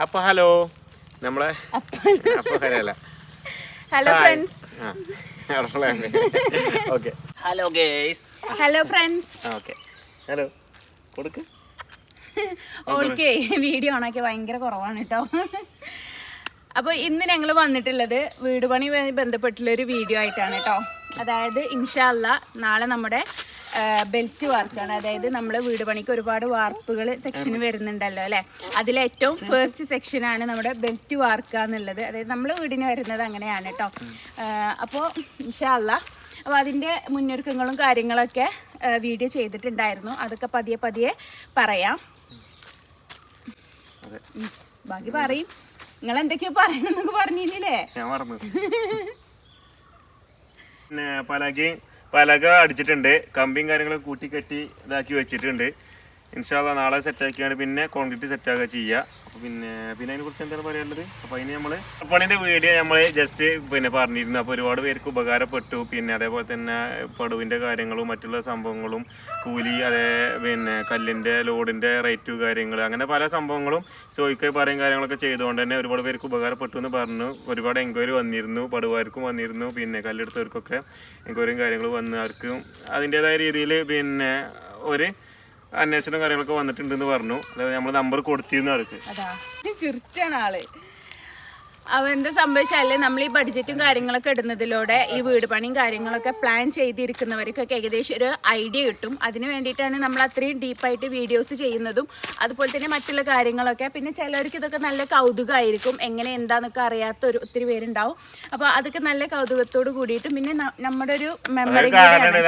അപ്പോൾ ഹലോ നമ്മളെ hello hello friends. Okay hello guys. Hello friends. Okay hello കൊടുക്ക്. ഓൾക്കേ video ഓണാക്കി ഭയങ്കര കുറവാണ് കേട്ടോ. അപ്പോൾ ഇന്ന് ഞങ്ങൾ വന്നിട്ടുള്ളത് വീട് പണിയുമായി ബന്ധപ്പെട്ടുള്ളൊരു വീഡിയോ ആയിട്ടാണ് കേട്ടോ. അതായത് ഇൻഷാ അല്ലാ നാളെ നമ്മുടെ ബെൽറ്റ് വാർക്കാണ്. അതായത് നമ്മൾ വീട് പണിക്ക് ഒരുപാട് വാർപ്പുകൾ സെക്ഷന് വരുന്നുണ്ടല്ലോ അല്ലേ. അതിലേറ്റവും ഫസ്റ്റ് സെക്ഷനാണ് നമ്മുടെ ബെൽറ്റ് വാർക്കുക എന്നുള്ളത്. അതായത് നമ്മൾ വീടിന് വരുന്നത് അങ്ങനെയാണ് കേട്ടോ. അപ്പോൾ ഇൻഷാ അല്ലാ അപ്പോൾ അതിൻ്റെ മുന്നൊരുക്കങ്ങളും കാര്യങ്ങളൊക്കെ വീഡിയോ ചെയ്തിട്ടുണ്ടായിരുന്നു. അതൊക്കെ പതിയെ പതിയെ പറയാം. ബാക്കി പറയും. നിങ്ങൾ എന്തൊക്കെയോ പറയണമെന്നൊക്കെ പറഞ്ഞില്ലേ? ഞാൻ മറന്നു. പിന്നെ പലക അടിച്ചിട്ടുണ്ട്, കമ്പിയും കാര്യങ്ങളൊക്കെ കൂട്ടിക്കെട്ടി ഇതാക്കി വെച്ചിട്ടുണ്ട്. ഇൻഷാ അല്ലാ നാളെ സെറ്റാക്കിയാണ് പിന്നെ കോൺക്രീറ്റ് സെറ്റാക്കുക ചെയ്യുക. അപ്പോൾ പിന്നെ അതിനെ കുറിച്ച് എന്താണ് പറയാനുള്ളത്? അപ്പോൾ അതിന് നമ്മൾ പണിൻ്റെ വീഡിയോ നമ്മൾ ജസ്റ്റ് പറഞ്ഞിരുന്നു. അപ്പോൾ ഒരുപാട് പേർക്ക് ഉപകാരപ്പെട്ടു. പിന്നെ അതേപോലെ തന്നെ പടുവിൻ്റെ കാര്യങ്ങളും മറ്റുള്ള സംഭവങ്ങളും കൂലി, കല്ലിൻ്റെ ലോഡിൻ്റെ റേറ്റ് കാര്യങ്ങൾ, അങ്ങനെ പല സംഭവങ്ങളും ചോദിക്കുകയും പറയും കാര്യങ്ങളൊക്കെ ചെയ്തുകൊണ്ട് തന്നെ ഒരുപാട് പേർക്ക് ഉപകാരപ്പെട്ടു എന്ന് പറഞ്ഞു. ഒരുപാട് എൻക്വയറി വന്നിരുന്നു, പടുവാർക്കും വന്നിരുന്നു, പിന്നെ കല്ലെടുത്തവർക്കൊക്കെ എൻക്വയറിയും കാര്യങ്ങളും വന്ന് അവർക്കും അതിൻ്റേതായ രീതിയിൽ ഒരു അന്വേഷണം കാര്യങ്ങളൊക്കെ വന്നിട്ടുണ്ടെന്ന് പറഞ്ഞു. അതായത് നമ്മൾ നമ്പർ കൊടുത്തിരുന്നു അവർക്ക്. അതാ ചിരിച്ചാണ് ആള്. അപ്പോൾ എന്താ സംഭവിച്ചാൽ നമ്മൾ ഈ ബഡ്ജറ്റും കാര്യങ്ങളൊക്കെ ഇടുന്നതിലൂടെ ഈ വീട് പണിയും കാര്യങ്ങളൊക്കെ പ്ലാൻ ചെയ്തിരിക്കുന്നവർക്കൊക്കെ ഏകദേശം ഒരു ഐഡിയ കിട്ടും. അതിന് വേണ്ടിയിട്ടാണ് നമ്മൾ അത്രയും ഡീപ്പായിട്ട് വീഡിയോസ് ചെയ്യുന്നതും. അതുപോലെ തന്നെ മറ്റുള്ള കാര്യങ്ങളൊക്കെ. പിന്നെ ചിലർക്ക് ഇതൊക്കെ നല്ല കൗതുകമായിരിക്കും, എങ്ങനെ എന്താണെന്നൊക്കെ അറിയാത്ത ഒത്തിരി പേരുണ്ടാവും. അപ്പോൾ അതൊക്കെ നല്ല കൗതുകത്തോട് കൂടിയിട്ടും പിന്നെ നമ്മുടെ ഒരു മെമ്മറി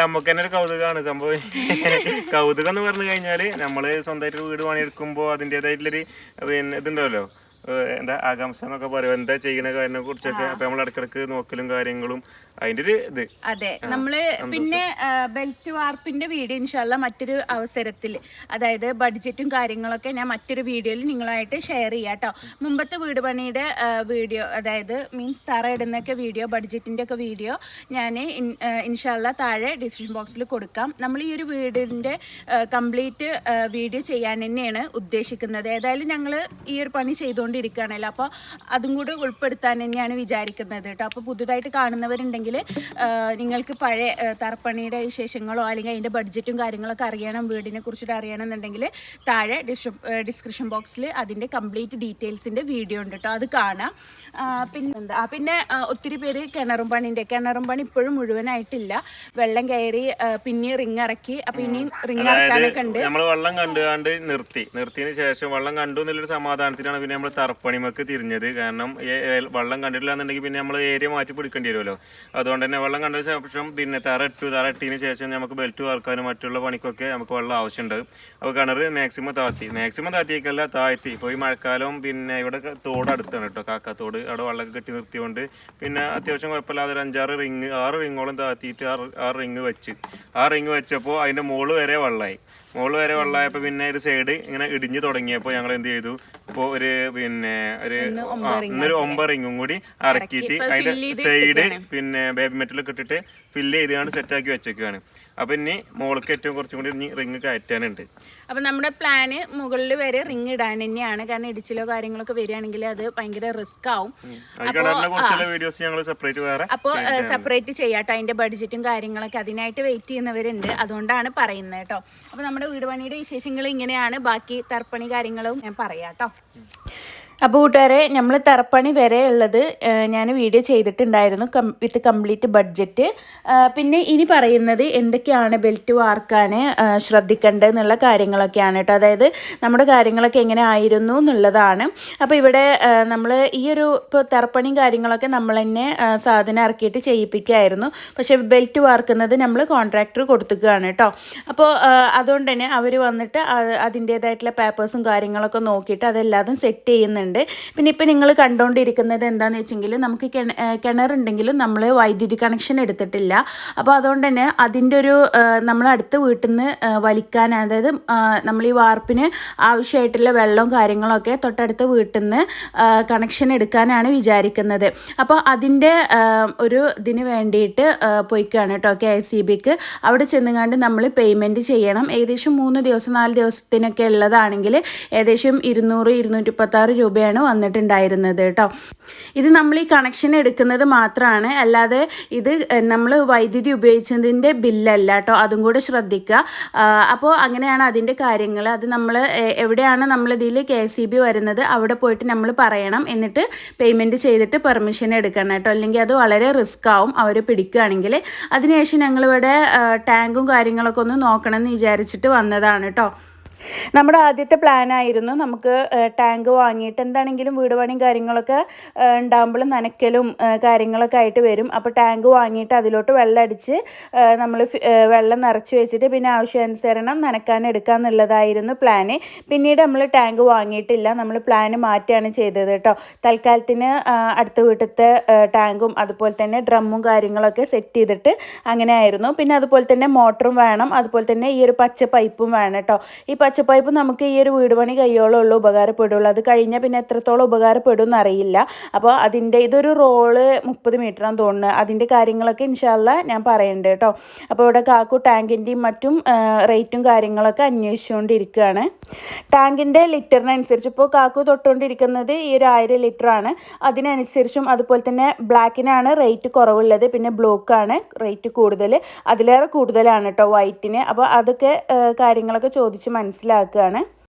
നമുക്ക് തന്നെ ഒരു കൗതുകമാണ് സംഭവം. കൗതുകം എന്ന് പറഞ്ഞു കഴിഞ്ഞാൽ നമ്മൾ സ്വന്തമായിട്ട് വീട് പണിയെടുക്കുമ്പോൾ അതിൻ്റെതായിട്ടുള്ളൊരു ഇതുണ്ടാവല്ലോ, എന്താ ആകാംക്ഷ എന്നൊക്കെ പറയും, എന്താ ചെയ്യണ കാര്യങ്ങളെ കുറിച്ചൊക്കെ. അപ്പൊ നമ്മൾ ഇടക്കിടക്ക് നോക്കലും കാര്യങ്ങളും അതിന്റെ ഒരു ഇത്. അതെ, നമ്മള് പിന്നെ ബെൽറ്റ് വാർപ്പിന്റെ വീഡിയോ ഇൻഷാല്ല മറ്റൊരു അവസരത്തിൽ, അതായത് ബഡ്ജറ്റും കാര്യങ്ങളൊക്കെ ഞാൻ മറ്റൊരു വീഡിയോയിൽ നിങ്ങളായിട്ട് ഷെയർ ചെയ്യാം കേട്ടോ. മുമ്പത്തെ വീട് പണിയുടെ വീഡിയോ, അതായത് മീൻസ് തറ ഇടുന്നൊക്കെ വീഡിയോ, ബഡ്ജറ്റിന്റെ ഒക്കെ വീഡിയോ ഞാൻ ഇൻഷാല്ല താഴെ ഡിസ്ക്രിപ്ഷൻ ബോക്സിൽ കൊടുക്കാം. നമ്മൾ ഈ ഒരു വീടിന്റെ കംപ്ലീറ്റ് വീഡിയോ ചെയ്യാൻ തന്നെയാണ് ഉദ്ദേശിക്കുന്നത്. ഏതായാലും ഞങ്ങൾ ഈ ഒരു പണി ചെയ്തുകൊണ്ടിരിക്കുകയാണല്ലോ, അപ്പോൾ അതും കൂടി ഉൾപ്പെടുത്താൻ തന്നെയാണ് വിചാരിക്കുന്നത് കേട്ടോ. അപ്പോൾ പുതുതായിട്ട് കാണുന്നവരുണ്ടെങ്കിൽ നിങ്ങൾക്ക് പഴയ തറപ്പണിയുടെ വിശേഷങ്ങളോ അല്ലെങ്കിൽ അതിൻ്റെ ബഡ്ജറ്റും കാര്യങ്ങളൊക്കെ അറിയണം, വീടിനെ കുറിച്ചിട്ട് അറിയണമെന്നുണ്ടെങ്കിൽ താഴെ ഡിസ്ക്രിപ്ഷൻ ബോക്സിൽ അതിൻ്റെ കംപ്ലീറ്റ് ഡീറ്റെയിൽസിൻ്റെ വീഡിയോ ഉണ്ട് കേട്ടോ, അത് കാണാം. പിന്നെ ഒത്തിരി പേര് കിണറും പണി ഇപ്പോഴും മുഴുവനായിട്ടില്ല. വെള്ളം കയറി പിന്നെ റിങ് ഇറക്കി. അപ്പോൾ ഇനിയും റിങ് ഇറക്കാനൊക്കെ ഉണ്ട്. നമ്മൾ വെള്ളം നിർത്തിയതിന് ശേഷം വെള്ളം കണ്ടു എന്നുള്ളൊരു സമാധാനത്തിലാണ് പിന്നെ നമ്മൾ തറപ്പണിമക്ക് തിരിഞ്ഞത്. കാരണം വെള്ളം കണ്ടിട്ടില്ല എന്നുണ്ടെങ്കിൽ പിന്നെ നമ്മൾ ഏരിയ മാറ്റി പിടിക്കേണ്ടി വരുമല്ലോ. അതുകൊണ്ട് തന്നെ വെള്ളം കണ്ട ശേഷം പിന്നെ തറ ഇട്ടതിന് ശേഷം നമുക്ക് ബെൽറ്റ് വാർക്കാനും മറ്റുള്ള പണിക്കൊക്കെ നമുക്ക് വെള്ളം ആവശ്യമുണ്ട്. അപ്പോൾ കിണർ മാക്സിമം താഴ്ത്തിയേക്കല്ല താഴ്ത്തി. ഇപ്പോൾ ഈ മഴക്കാലം പിന്നെ ഇവിടെ തോട് അടുത്താണ് കേട്ടോ, കാക്കാത്തോട്. അവിടെ വെള്ളമൊക്കെ കെട്ടി നിർത്തിയോണ്ട് പിന്നെ അത്യാവശ്യം കുഴപ്പമില്ലാതെ ഒരു 6 റിങ്ങോളം താഴ്ത്തിയിട്ട് 6 റിങ് വെച്ച്. ആ റിങ് വെച്ചപ്പോൾ അതിൻ്റെ മുകളിൽ വരെ വെള്ളമായപ്പോൾ പിന്നെ ഒരു സൈഡ് ഇങ്ങനെ ഇടിഞ്ഞു തുടങ്ങിയപ്പോൾ ഞങ്ങൾ എന്ത് ചെയ്തു, ഇപ്പോൾ ഇന്നൊരു 9 റിങ്ങും കൂടി ഇറക്കിയിട്ട് അതിൻ്റെ സൈഡ് പിന്നെ ബേബി മെറ്റലൊക്കെ ഇട്ടിട്ട് ഫില്ല് ചെയ്താണ് സെറ്റാക്കി വെച്ചേക്കാണ്. അപ്പം ഇനി മോൾക്ക് ഏറ്റവും കുറച്ചും കൂടി ഇനി റിങ് കയറ്റാനുണ്ട്. അപ്പം നമ്മുടെ പ്ലാന് മുകളിൽ വരെ റിങ് ഇടാൻ തന്നെയാണ്. കാരണം ഇടിച്ചിലോ കാര്യങ്ങളൊക്കെ വരികയാണെങ്കിൽ അത് ഭയങ്കര റിസ്ക് ആവും. അപ്പോൾ സെപ്പറേറ്റ് ചെയ്യാട്ടോ. അതിന്റെ ബഡ്ജറ്റും കാര്യങ്ങളൊക്കെ അതിനായിട്ട് വെയിറ്റ് ചെയ്യുന്നവരുണ്ട്, അതുകൊണ്ടാണ് പറയുന്നത് കേട്ടോ. അപ്പോൾ നമ്മുടെ വീട് പണിയുടെ വിശേഷങ്ങൾ ഇങ്ങനെയാണ്. ബാക്കി തറപ്പണി കാര്യങ്ങളും ഞാൻ പറയാം കേട്ടോ. അപ്പോൾ കൂട്ടുകാരെ, നമ്മൾ തറപ്പണി വരെ ഉള്ളത് ഞാൻ വീഡിയോ ചെയ്തിട്ടുണ്ടായിരുന്നു വിത്ത് കംപ്ലീറ്റ് ബഡ്ജറ്റ്. പിന്നെ ഇനി പറയുന്നത് എന്തൊക്കെയാണ് ബെൽറ്റ് വാർക്കാൻ ശ്രദ്ധിക്കേണ്ടതെന്നുള്ള കാര്യങ്ങളൊക്കെയാണ് കേട്ടോ. അതായത് നമ്മുടെ കാര്യങ്ങളൊക്കെ എങ്ങനെ ആയിരുന്നു എന്നുള്ളതാണ്. അപ്പോൾ ഇവിടെ നമ്മൾ ഈ ഒരു ഇപ്പോൾ തറപ്പണിയും കാര്യങ്ങളൊക്കെ നമ്മൾ തന്നെ സാധനം ഇറക്കിയിട്ട് ചെയ്യിപ്പിക്കുകയായിരുന്നു. പക്ഷേ ബെൽറ്റ് വാർക്കുന്നത് നമ്മൾ കോൺട്രാക്ടർ കൊടുത്തുകയാണ് കേട്ടോ. അപ്പോൾ അതുകൊണ്ട് തന്നെ അവർ വന്നിട്ട് അതിൻ്റേതായിട്ടുള്ള പേപ്പേഴ്സും കാര്യങ്ങളൊക്കെ നോക്കിയിട്ട് അതെല്ലാതും സെറ്റ് ചെയ്യുന്നുണ്ട്. പിന്നെ ഇപ്പം നിങ്ങൾ കണ്ടുകൊണ്ടിരിക്കുന്നത് എന്താണെന്ന് വെച്ചെങ്കിൽ നമുക്ക് കിണറുണ്ടെങ്കിലും നമ്മൾ വൈദ്യുതി കണക്ഷൻ എടുത്തിട്ടില്ല. അപ്പോൾ അതുകൊണ്ട് തന്നെ അതിൻ്റെ ഒരു നമ്മൾ അടുത്ത വീട്ടിൽ നിന്ന് വലിക്കാൻ, അതായത് നമ്മൾ ഈ വാർപ്പിന് ആവശ്യമായിട്ടുള്ള വെള്ളവും കാര്യങ്ങളൊക്കെ തൊട്ടടുത്ത വീട്ടിൽ നിന്ന് കണക്ഷൻ എടുക്കാനാണ് വിചാരിക്കുന്നത്. അപ്പോൾ അതിൻ്റെ ഒരു ഇതിന് വേണ്ടിയിട്ട് പോയിക്കാണ് കേട്ടോ KICBക്ക്. അവിടെ ചെന്നുകൊണ്ട് നമ്മൾ പേയ്മെൻറ്റ് ചെയ്യണം. ഏകദേശം 3 ദിവസം 4 ദിവസത്തിനൊക്കെ ഉള്ളതാണെങ്കിൽ ഏകദേശം 200-226 രൂപ രൂപയാണ് വന്നിട്ടുണ്ടായിരുന്നത് കേട്ടോ. ഇത് നമ്മൾ ഈ കണക്ഷൻ എടുക്കുന്നത് മാത്രമാണ്, അല്ലാതെ ഇത് നമ്മൾ വൈദ്യുതി ഉപയോഗിച്ചതിൻ്റെ ബില്ലല്ല കേട്ടോ, അതും കൂടെ ശ്രദ്ധിക്കുക. അപ്പോൾ അങ്ങനെയാണ് അതിൻ്റെ കാര്യങ്ങൾ. അത് നമ്മൾ എവിടെയാണ് നമ്മളിതിൽ KSEB വരുന്നത് അവിടെ പോയിട്ട് നമ്മൾ പറയണം, എന്നിട്ട് പേയ്മെൻറ്റ് ചെയ്തിട്ട് പെർമിഷൻ എടുക്കണം കേട്ടോ, അല്ലെങ്കിൽ അത് വളരെ റിസ്ക് ആവും അവർ പിടിക്കുകയാണെങ്കിൽ. അതിനുശേഷം ഞങ്ങളിവിടെ ടാങ്കും കാര്യങ്ങളൊക്കെ ഒന്ന് നോക്കണം എന്ന് വിചാരിച്ചിട്ട് വന്നതാണ് കേട്ടോ. നമ്മുടെ ആദ്യത്തെ പ്ലാനായിരുന്നു നമുക്ക് ടാങ്ക് വാങ്ങിയിട്ട് എന്താണെങ്കിലും വീട് പണിയും കാര്യങ്ങളൊക്കെ ഉണ്ടാകുമ്പോൾ നനയ്ക്കലും കാര്യങ്ങളൊക്കെ ആയിട്ട് വരും. അപ്പോൾ ടാങ്ക് വാങ്ങിയിട്ട് അതിലോട്ട് വെള്ളം അടിച്ച് നമ്മൾ വെള്ളം നിറച്ച് വെച്ചിട്ട് പിന്നെ ആവശ്യാനുസരണം നനക്കാൻ എടുക്കുക എന്നുള്ളതായിരുന്നു പ്ലാന്. പിന്നീട് നമ്മൾ ടാങ്ക് വാങ്ങിയിട്ടില്ല, നമ്മൾ പ്ലാന് മാറ്റുകയാണ് ചെയ്തത് കേട്ടോ. തൽക്കാലത്തിന് അടുത്ത വീട്ടിലത്തെ ടാങ്കും അതുപോലെ തന്നെ ഡ്രമ്മും കാര്യങ്ങളൊക്കെ സെറ്റ് ചെയ്തിട്ട് അങ്ങനെ ആയിരുന്നു. പിന്നെ അതുപോലെ തന്നെ മോട്ടറും വേണം, അതുപോലെ തന്നെ ഈ ഒരു പച്ച പൈപ്പും വേണം കേട്ടോ. ഈ പച്ചപ്പൈപ്പ് നമുക്ക് ഈ ഒരു വീട് പണി കയ്യോളം ഉള്ളൂ ഉപകാരപ്പെടുള്ളൂ, അത് കഴിഞ്ഞാൽ പിന്നെ എത്രത്തോളം ഉപകാരപ്പെടും എന്നറിയില്ല. അപ്പോൾ അതിൻ്റെ ഇതൊരു റോള് 30 മീറ്ററാന്ന് തോന്നുന്നു, അതിൻ്റെ കാര്യങ്ങളൊക്കെ ഇൻഷാ അല്ലാ ഞാൻ പറയുന്നുണ്ട് കേട്ടോ. അപ്പോൾ ഇവിടെ കാക്കു ടാങ്കിൻ്റെയും മറ്റും റേറ്റും കാര്യങ്ങളൊക്കെ അന്വേഷിച്ചുകൊണ്ടിരിക്കുകയാണ്. ടാങ്കിൻ്റെ ലിറ്ററിനനുസരിച്ച് ഇപ്പോൾ കാക്കു തൊട്ടുകൊണ്ടിരിക്കുന്നത് ഈ ഒരു 1000 ലിറ്ററാണ്. അതിനനുസരിച്ചും അതുപോലെ തന്നെ ബ്ലാക്കിനാണ് റേറ്റ് കുറവുള്ളത്, പിന്നെ ബ്ലൂക്കാണ് റേറ്റ് കൂടുതൽ, അതിലേറെ കൂടുതലാണ് കേട്ടോ വൈറ്റിന്. അപ്പോൾ അതൊക്കെ കാര്യങ്ങളൊക്കെ ചോദിച്ച് മനസ്സിലാക്കുകയാണ്.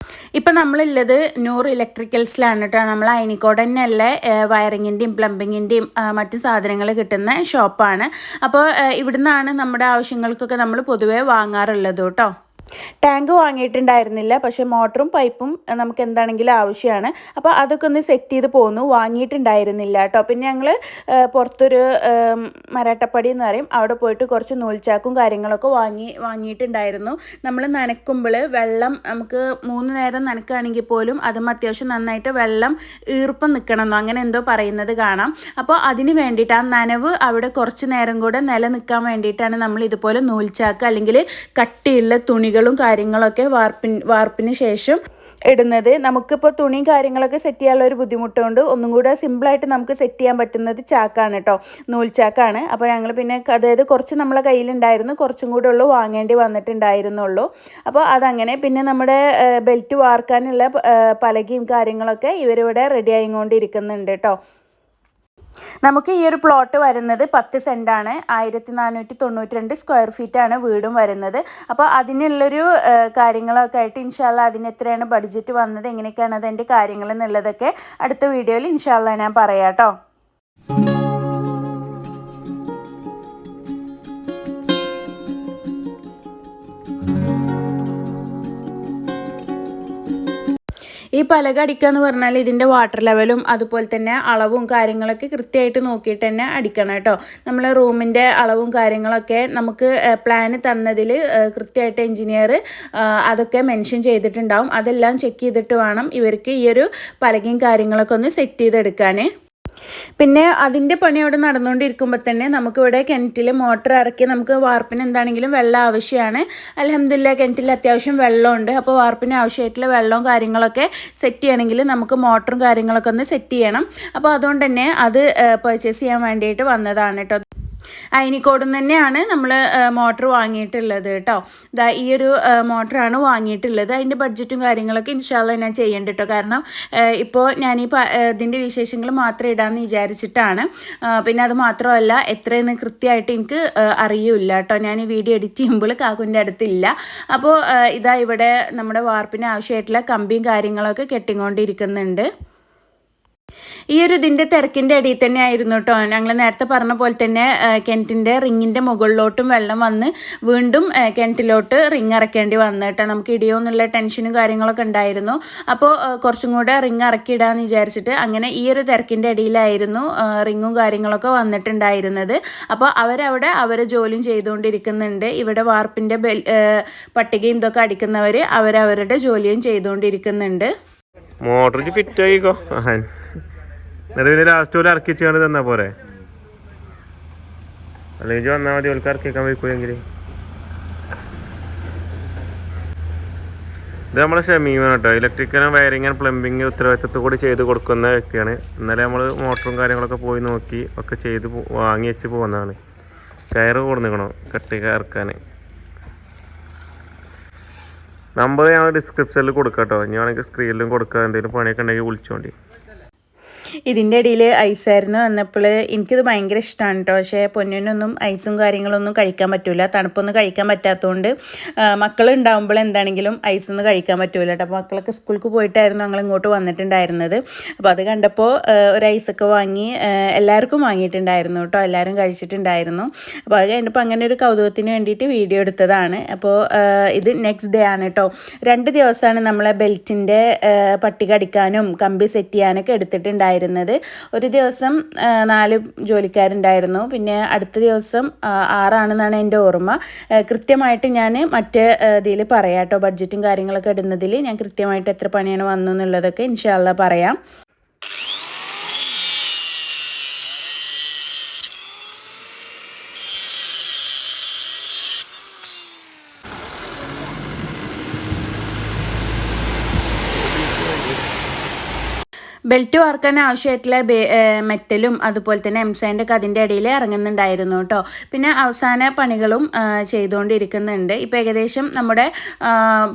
ഇപ്പം നമ്മളുള്ളത് നൂർ ഇലക്ട്രിക്കൽസിലാണ് കേട്ടോ. നമ്മൾ അയനിക്കോട് തന്നെയല്ലേ വയറിങ്ങിൻ്റെയും പ്ലംബിങ്ങിൻ്റെയും മറ്റു സാധനങ്ങൾ കിട്ടുന്ന ഷോപ്പാണ്. അപ്പോൾ ഇവിടുന്നാണ് നമ്മുടെ ആവശ്യങ്ങൾക്കൊക്കെ നമ്മൾ പൊതുവേ വാങ്ങാറുള്ളത് കേട്ടോ. ടാങ്ക് വാങ്ങിയിട്ടുണ്ടായിരുന്നില്ല, പക്ഷേ മോട്ടറും പൈപ്പും നമുക്ക് എന്താണെങ്കിലും ആവശ്യമാണ്. അപ്പോൾ അതൊക്കെ ഒന്ന് സെറ്റ് ചെയ്ത് പോന്നു, വാങ്ങിയിട്ടുണ്ടായിരുന്നില്ല കേട്ടോ. പിന്നെ ഞങ്ങൾ പുറത്തൊരു മരാട്ടപ്പടി എന്ന് പറയും, അവിടെ പോയിട്ട് കുറച്ച് നൂൽച്ചാക്കും കാര്യങ്ങളൊക്കെ വാങ്ങിയിട്ടുണ്ടായിരുന്നു. നമ്മൾ നനയ്ക്കുമ്പോൾ വെള്ളം നമുക്ക് 3 നേരം നനക്കുകയാണെങ്കിൽ പോലും അതും അത്യാവശ്യം നന്നായിട്ട് വെള്ളം ഈർപ്പം നിൽക്കണമെന്നോ അങ്ങനെ എന്തോ പറയുന്നത് കാണാം. അപ്പോൾ അതിന് വേണ്ടിയിട്ട് ആ നനവ് അവിടെ കുറച്ച് നേരം കൂടെ നിലനിൽക്കാൻ വേണ്ടിയിട്ടാണ് നമ്മൾ ഇതുപോലെ നൂൽച്ചാക്ക് അല്ലെങ്കിൽ കട്ടിയുള്ള തുണികളും കാര്യങ്ങളൊക്കെ വാർപ്പിന് ശേഷം ഇടുന്നത്. നമുക്കിപ്പോൾ തുണിയും കാര്യങ്ങളൊക്കെ സെറ്റ് ചെയ്യാനുള്ള ഒരു ബുദ്ധിമുട്ടുണ്ട്, ഒന്നും കൂടെ സിമ്പിളായിട്ട് നമുക്ക് സെറ്റ് ചെയ്യാൻ പറ്റുന്നത് ചാക്കാണ് കേട്ടോ, നൂൽച്ചാക്കാണ്. അപ്പോൾ ഞങ്ങൾ പിന്നെ അതായത് കുറച്ച് നമ്മളെ കയ്യിലുണ്ടായിരുന്നു, കുറച്ചും കൂടെ ഉള്ളൂ വാങ്ങേണ്ടി വന്നിട്ടുണ്ടായിരുന്നുള്ളൂ. അപ്പോൾ അതങ്ങനെ. പിന്നെ നമ്മുടെ ബെൽറ്റ് വാർക്കാനുള്ള പലകയും കാര്യങ്ങളൊക്കെ ഇവരിവിടെ റെഡി ആയിക്കൊണ്ടിരിക്കുന്നുണ്ട് കേട്ടോ. നമുക്ക് ഈ ഒരു പ്ലോട്ട് വരുന്നത് 10 സെൻറ്റാണ്, 1492 സ്ക്വയർ ഫീറ്റാണ് വീടും വരുന്നത്. അപ്പോൾ അതിനുള്ളൊരു കാര്യങ്ങളൊക്കെ ആയിട്ട് ഇൻഷാ അല്ലാ അതിന് എത്രയാണ് ബഡ്ജറ്റ് വന്നത്, എങ്ങനെയൊക്കെയാണ് അതിൻ്റെ കാര്യങ്ങൾ എന്നുള്ളതൊക്കെ അടുത്ത വീഡിയോയിൽ ഇൻഷാ അല്ലാ ഞാൻ പറയാം കേട്ടോ. ഈ പലക അടിക്കുക എന്ന് പറഞ്ഞാൽ ഇതിൻ്റെ വാട്ടർ ലെവലും അതുപോലെ തന്നെ അളവും കാര്യങ്ങളൊക്കെ കൃത്യമായിട്ട് നോക്കിയിട്ട് തന്നെ അടിക്കണം കേട്ടോ. നമ്മൾ റൂമിൻ്റെ അളവും കാര്യങ്ങളൊക്കെ നമുക്ക് പ്ലാന് തന്നതിൽ കൃത്യമായിട്ട് എൻജിനീയർ അതൊക്കെ മെൻഷൻ ചെയ്തിട്ടുണ്ടാവും. അതെല്ലാം ചെക്ക് ചെയ്തിട്ട് വേണം ഇവർക്ക് ഈ ഒരു പലകയും കാര്യങ്ങളൊക്കെ ഒന്ന് സെറ്റ് ചെയ്തെടുക്കാൻ. പിന്നെ അതിൻ്റെ പണി അവിടെ നടന്നുകൊണ്ടിരിക്കുമ്പോൾ തന്നെ നമുക്കിവിടെ കിണറ്റിൽ മോട്ടർ ഇറക്കി നമുക്ക് വാർപ്പിന് എന്താണെങ്കിലും വെള്ളം ആവശ്യമാണ്. അൽഹംദുലില്ലാ കിണറ്റിൽ അത്യാവശ്യം വെള്ളമുണ്ട്. അപ്പോൾ വാർപ്പിന് ആവശ്യമായിട്ടുള്ള വെള്ളവും കാര്യങ്ങളൊക്കെ സെറ്റ് ചെയ്യണമെങ്കിൽ നമുക്ക് മോട്ടറും കാര്യങ്ങളൊക്കെ ഒന്ന് സെറ്റ് ചെയ്യണം. അപ്പോൾ അതുകൊണ്ട് തന്നെ അത് പർച്ചേസ് ചെയ്യാൻ വേണ്ടിയിട്ട് വന്നതാണ് കേട്ടോ. അയനിക്കോട് തന്നെയാണ് നമ്മൾ മോട്ടർ വാങ്ങിയിട്ടുള്ളത് കേട്ടോ. ഈ ഒരു മോട്ടറാണ് വാങ്ങിയിട്ടുള്ളത്. അതിൻ്റെ ബഡ്ജറ്റും കാര്യങ്ങളൊക്കെ ഇൻഷാ അല്ലാ ഞാൻ ചെയ്യേണ്ട കേട്ടോ. കാരണം ഇപ്പോൾ ഞാൻ ഇതിൻ്റെ വിശേഷങ്ങൾ മാത്രം ഇടാമെന്ന് വിചാരിച്ചിട്ടാണ്. പിന്നെ അത് മാത്രമല്ല എത്രയെന്ന് കൃത്യമായിട്ട് എനിക്ക് അറിയില്ല കേട്ടോ. ഞാൻ ഈ വീഡിയോ എഡിറ്റ് ചെയ്യുമ്പോൾ കാക്കുൻ്റെ അടുത്തില്ല. അപ്പോൾ ഇതാ ഇവിടെ നമ്മുടെ വാർപ്പിന് ആവശ്യമായിട്ടുള്ള കമ്പിയും കാര്യങ്ങളൊക്കെ കെട്ടിക്കൊണ്ടിരിക്കുന്നുണ്ട്. ഈ ഒരു ഇതിൻ്റെ തിരക്കിൻ്റെ ഇടയിൽ തന്നെ ആയിരുന്നു കേട്ടോ. ഞങ്ങൾ നേരത്തെ പറഞ്ഞ പോലെ തന്നെ കിണറ്റിൻ്റെ റിങ്ങിൻ്റെ മുകളിലോട്ടും വെള്ളം വന്ന് വീണ്ടും കിണറ്റിലോട്ട് റിങ് ഇറക്കേണ്ടി വന്നു കേട്ടോ. നമുക്ക് ഇടിയോ എന്നുള്ള ടെൻഷനും കാര്യങ്ങളൊക്കെ ഉണ്ടായിരുന്നു. അപ്പോൾ കുറച്ചും കൂടെ റിങ് ഇറക്കിയിടാമെന്ന് വിചാരിച്ചിട്ട് അങ്ങനെ ഈ ഒരു തിരക്കിൻ്റെ ഇടയിലായിരുന്നു റിങ്ങും കാര്യങ്ങളൊക്കെ വന്നിട്ടുണ്ടായിരുന്നത്. അപ്പോൾ അവരവിടെ അവരെ ജോലിയും ചെയ്തുകൊണ്ടിരിക്കുന്നുണ്ട്. ഇവിടെ വാർപ്പിൻ്റെ പട്ടികയും ഇതൊക്കെ അടിക്കുന്നവർ അവരവരുടെ ജോലിയും ചെയ്തുകൊണ്ടിരിക്കുന്നുണ്ട്. മോട്ടർ ഫിറ്റ് ആയിക്കോ, എന്നിട്ട് പിന്നെ ലാസ്റ്റ് പോലെ ഇറക്കി വെച്ചാൽ തന്നാ പോരെ, അല്ലെങ്കിൽ വന്നാൽ മതി ഓൾക്ക് ഇറക്കി വെക്കാൻ വയ്ക്കൂലെങ്കിൽ. ഇത് നമ്മളെ ഷമീമാണ് കേട്ടോ. ഇലക്ട്രിക്കലും വയറിങ് ആൻഡ് പ്ലംബിങ് ഉത്തരവാദിത്തത്തോടെ ചെയ്ത് കൊടുക്കുന്ന വ്യക്തിയാണ്. ഇന്നലെ നമ്മൾ മോട്ടറും കാര്യങ്ങളൊക്കെ പോയി നോക്കി ഒക്കെ ചെയ്ത് വാങ്ങി വെച്ച് പോകുന്നതാണ്. കയറ് കൊടുന്നിക്കണോ കട്ടി കയർക്കാൻ. നമ്പർ ഞാൻ ഡിസ്ക്രിപ്ഷനിൽ കൊടുക്കാം കേട്ടോ. ഇനി വേണമെങ്കിൽ സ്ക്രീനിലും കൊടുക്കുക. എന്തെങ്കിലും പണിയൊക്കെ ഉണ്ടെങ്കിൽ വിളിച്ചോണ്ടി. ഇതിൻ്റെ ഇടയിൽ ഐസായിരുന്നു വന്നപ്പോൾ എനിക്കിത് ഭയങ്കര ഇഷ്ടമാണ് കേട്ടോ. പക്ഷേ പൊന്നിനൊന്നും ഐസും കാര്യങ്ങളൊന്നും കഴിക്കാൻ പറ്റില്ല, തണുപ്പൊന്നും കഴിക്കാൻ പറ്റാത്തതുകൊണ്ട് മക്കളുണ്ടാകുമ്പോൾ എന്താണെങ്കിലും ഐസൊന്നും കഴിക്കാൻ പറ്റില്ല കേട്ടോ. അപ്പോൾ മക്കളൊക്കെ സ്കൂൾക്ക് പോയിട്ടായിരുന്നു ഞങ്ങൾ ഇങ്ങോട്ട് വന്നിട്ടുണ്ടായിരുന്നത്. അപ്പോൾ അത് കണ്ടപ്പോൾ ഒരു ഐസൊക്കെ വാങ്ങി എല്ലാവർക്കും വാങ്ങിയിട്ടുണ്ടായിരുന്നു കേട്ടോ. എല്ലാവരും കഴിച്ചിട്ടുണ്ടായിരുന്നു. അപ്പോൾ അത് കഴിഞ്ഞപ്പോൾ അങ്ങനെ ഒരു കൗതുകത്തിന് വേണ്ടിയിട്ട് വീഡിയോ എടുത്തതാണ്. അപ്പോൾ ഇത് നെക്സ്റ്റ് ഡേ ആണ് കേട്ടോ. 2 ദിവസമാണ് നമ്മളെ ബെൽറ്റിൻ്റെ പട്ടി കടിക്കാനും കമ്പി സെറ്റ് ചെയ്യാനൊക്കെ എടുത്തിട്ടുണ്ടായിരുന്നത്. ഒരു ദിവസം 4 ജോലിക്കാരുണ്ടായിരുന്നു, പിന്നെ അടുത്ത ദിവസം 6 ആണെന്നാണ് എൻ്റെ ഓർമ്മ. കൃത്യമായിട്ട് ഞാൻ മറ്റേ ഇതിൽ പറയാം കേട്ടോ. ബഡ്ജറ്റും കാര്യങ്ങളൊക്കെ ഇടുന്നതിൽ ഞാൻ കൃത്യമായിട്ട് എത്ര പണിയാണ് വന്നു എന്നുള്ളതൊക്കെ ഇൻഷാ അല്ലാ പറയാം. ബെൽറ്റ് വാർക്കാൻ ആവശ്യമായിട്ടുള്ള മെറ്റലും അതുപോലെ തന്നെ എംസാൻ്റെ ഒക്കെ അതിൻ്റെ ഇടയിൽ ഇറങ്ങുന്നുണ്ടായിരുന്നു കേട്ടോ. പിന്നെ അവസാന പണികളും ചെയ്തുകൊണ്ടിരിക്കുന്നുണ്ട്. ഇപ്പോൾ ഏകദേശം നമ്മുടെ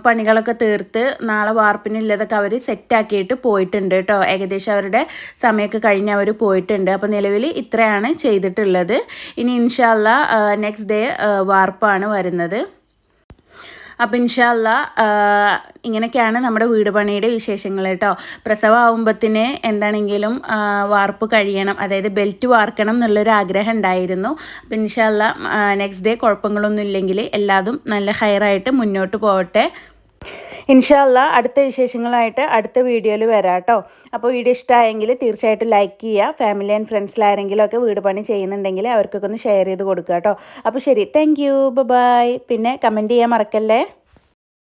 പണികളൊക്കെ തീർത്ത് നാളെ വാർപ്പിനുള്ളതൊക്കെ അവർ സെറ്റാക്കിയിട്ട് പോയിട്ടുണ്ട് കേട്ടോ. ഏകദേശം അവരുടെ സമയമൊക്കെ കഴിഞ്ഞ് അവർ പോയിട്ടുണ്ട്. അപ്പോൾ നിലവിൽ ഇത്രയാണ് ചെയ്തിട്ടുള്ളത്. ഇനി ഇൻഷാ അല്ലാ നെക്സ്റ്റ് ഡേ വാർപ്പാണ് വരുന്നത്. അപ്പോൾ ഇൻഷാ അല്ലാ ഇങ്ങനെയൊക്കെയാണ് നമ്മുടെ വീട് പണിയുടെ വിശേഷങ്ങൾ കേട്ടോ. പ്രസവമാകുമ്പത്തിന് എന്താണെങ്കിലും വാർപ്പ് കഴിയണം, അതായത് ബെൽറ്റ് വാർക്കണം എന്നുള്ളൊരു ആഗ്രഹം ഉണ്ടായിരുന്നു. അപ്പോൾ ഇൻഷാ അല്ലാ നെക്സ്റ്റ് ഡേ കുഴപ്പങ്ങളൊന്നും ഇല്ലെങ്കിൽ എല്ലാതും നല്ല ഹയറായിട്ട് മുന്നോട്ട് പോകട്ടെ. ഇൻഷാ അല്ലാ അടുത്ത വിശേഷങ്ങളായിട്ട് അടുത്ത വീഡിയോയിൽ വരാം കേട്ടോ. അപ്പോൾ വീഡിയോ ഇഷ്ടമായെങ്കിൽ തീർച്ചയായിട്ടും ലൈക്ക് ചെയ്യുക. ഫാമിലി ആൻഡ് ഫ്രണ്ട്സിലാരെങ്കിലും ഒക്കെ വീട് പണി ചെയ്യുന്നുണ്ടെങ്കിൽ അവർക്കൊക്കെ ഒന്ന് ഷെയർ ചെയ്ത് കൊടുക്കുക കേട്ടോ. അപ്പോൾ ശരി, താങ്ക് യു, ബൈ. പിന്നെ കമൻറ്റ് ചെയ്യാൻ മറക്കല്ലേ.